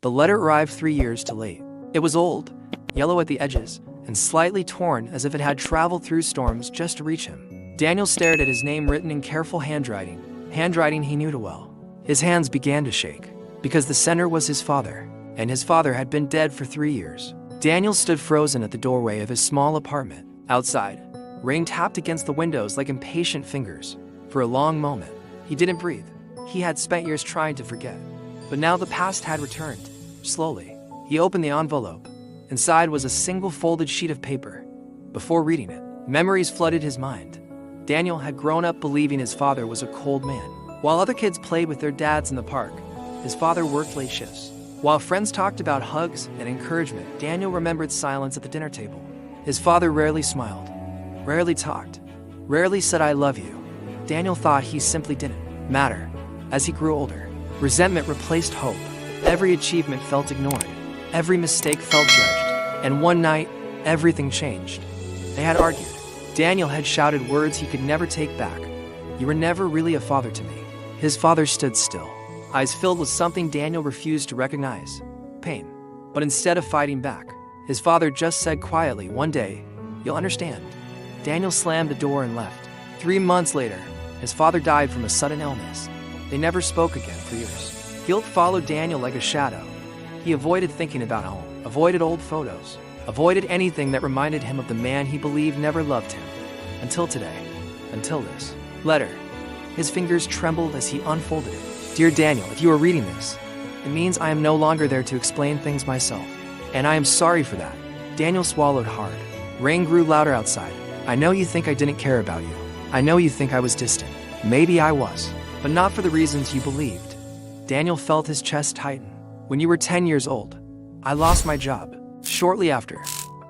The letter arrived 3 years too late. It was old, yellow at the edges, and slightly torn as if it had traveled through storms just to reach him. Daniel stared at his name written in careful handwriting he knew too well. His hands began to shake, because the sender was his father, and his father had been dead for 3 years. Daniel stood frozen at the doorway of his small apartment. Outside, rain tapped against the windows like impatient fingers. For a long moment, he didn't breathe. He had spent years trying to forget. But now the past had returned. Slowly, he opened the envelope. Inside was a single folded sheet of paper. Before reading it, memories flooded his mind. Daniel had grown up believing his father was a cold man. While other kids played with their dads in the park, his father worked late shifts. While friends talked about hugs and encouragement, Daniel remembered silence at the dinner table. His father rarely smiled, rarely talked, rarely said "I love you." Daniel thought he simply didn't matter. As he grew older, resentment replaced hope. Every achievement felt ignored. Every mistake felt judged. And one night, everything changed. They had argued. Daniel had shouted words he could never take back. "You were never really a father to me." His father stood still, eyes filled with something Daniel refused to recognize: pain. But instead of fighting back, his father just said quietly, "One day, you'll understand." Daniel slammed the door and left. 3 months later, his father died from a sudden illness. They never spoke again for years. Guilt followed Daniel like a shadow. He avoided thinking about home, avoided old photos, avoided anything that reminded him of the man he believed never loved him. Until today. Until this letter. His fingers trembled as he unfolded it. "Dear Daniel, if you are reading this, it means I am no longer there to explain things myself. And I am sorry for that." Daniel swallowed hard. Rain grew louder outside. "I know you think I didn't care about you. I know you think I was distant. Maybe I was. But not for the reasons you believed." Daniel felt his chest tighten. "When you were 10 years old, I lost my job. Shortly after,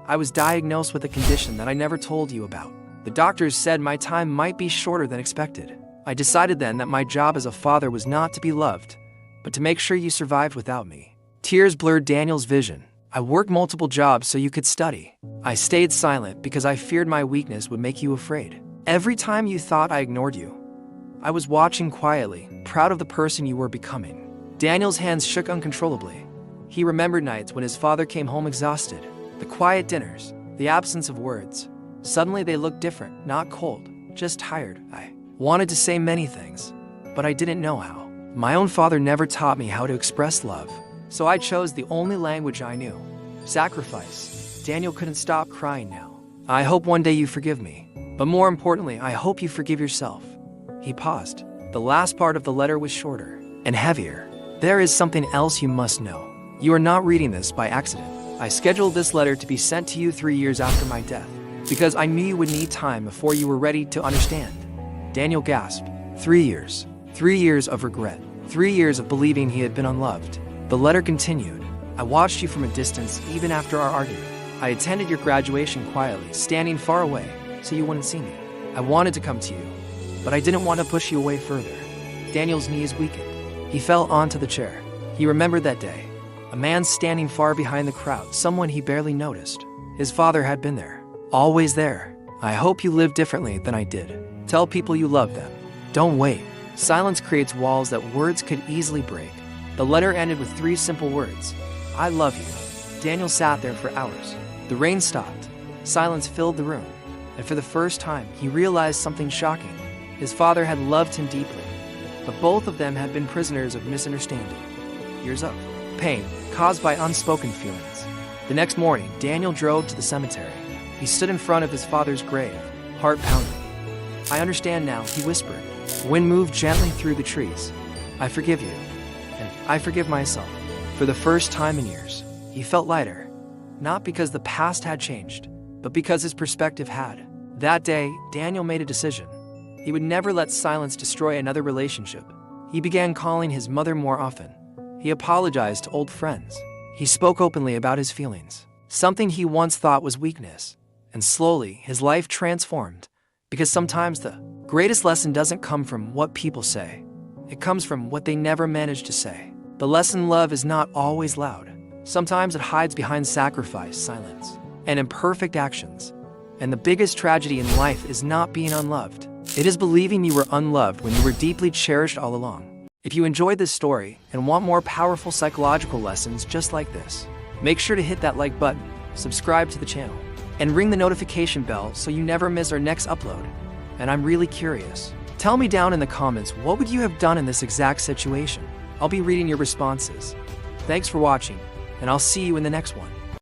I was diagnosed with a condition that I never told you about. The doctors said my time might be shorter than expected. I decided then that my job as a father was not to be loved, but to make sure you survived without me." Tears blurred Daniel's vision. "I worked multiple jobs so you could study. I stayed silent because I feared my weakness would make you afraid. Every time you thought I ignored you, I was watching quietly, proud of the person you were becoming." Daniel's hands shook uncontrollably. He remembered nights when his father came home exhausted, the quiet dinners, the absence of words. Suddenly they looked different, not cold, just tired. "I wanted to say many things, but I didn't know how. My own father never taught me how to express love, so I chose the only language I knew: sacrifice." Daniel couldn't stop crying now. "I hope one day you forgive me, but more importantly, I hope you forgive yourself." He paused. The last part of the letter was shorter and heavier. "There is something else you must know. You are not reading this by accident. I scheduled this letter to be sent to you 3 years after my death, because I knew you would need time before you were ready to understand." Daniel gasped. 3 years. 3 years of regret. 3 years of believing he had been unloved. The letter continued. "I watched you from a distance even after our argument. I attended your graduation quietly, standing far away, so you wouldn't see me. I wanted to come to you, but I didn't want to push you away further." Daniel's knees weakened. He fell onto the chair. He remembered that day. A man standing far behind the crowd, someone he barely noticed. His father had been there. Always there. "I hope you live differently than I did. Tell people you love them. Don't wait." Silence creates walls that words could easily break. The letter ended with 3 simple words: "I love you." Daniel sat there for hours. The rain stopped. Silence filled the room. And for the first time, he realized something shocking. His father had loved him deeply, but both of them had been prisoners of misunderstanding. Years of pain caused by unspoken feelings. The next morning, Daniel drove to the cemetery. He stood in front of his father's grave, heart pounding. "I understand now," he whispered. The wind moved gently through the trees. "I forgive you, and I forgive myself." For the first time in years, he felt lighter, not because the past had changed, but because his perspective had. That day, Daniel made a decision. He would never let silence destroy another relationship. He began calling his mother more often. He apologized to old friends. He spoke openly about his feelings, something he once thought was weakness. And slowly, his life transformed. Because sometimes the greatest lesson doesn't come from what people say. It comes from what they never managed to say. The lesson: love is not always loud. Sometimes it hides behind sacrifice, silence, and imperfect actions. And the biggest tragedy in life is not being unloved. It is believing you were unloved when you were deeply cherished all along. If you enjoyed this story and want more powerful psychological lessons just like this, make sure to hit that like button, subscribe to the channel, and ring the notification bell so you never miss our next upload. And I'm really curious. Tell me down in the comments, what would you have done in this exact situation? I'll be reading your responses. Thanks for watching, and I'll see you in the next one.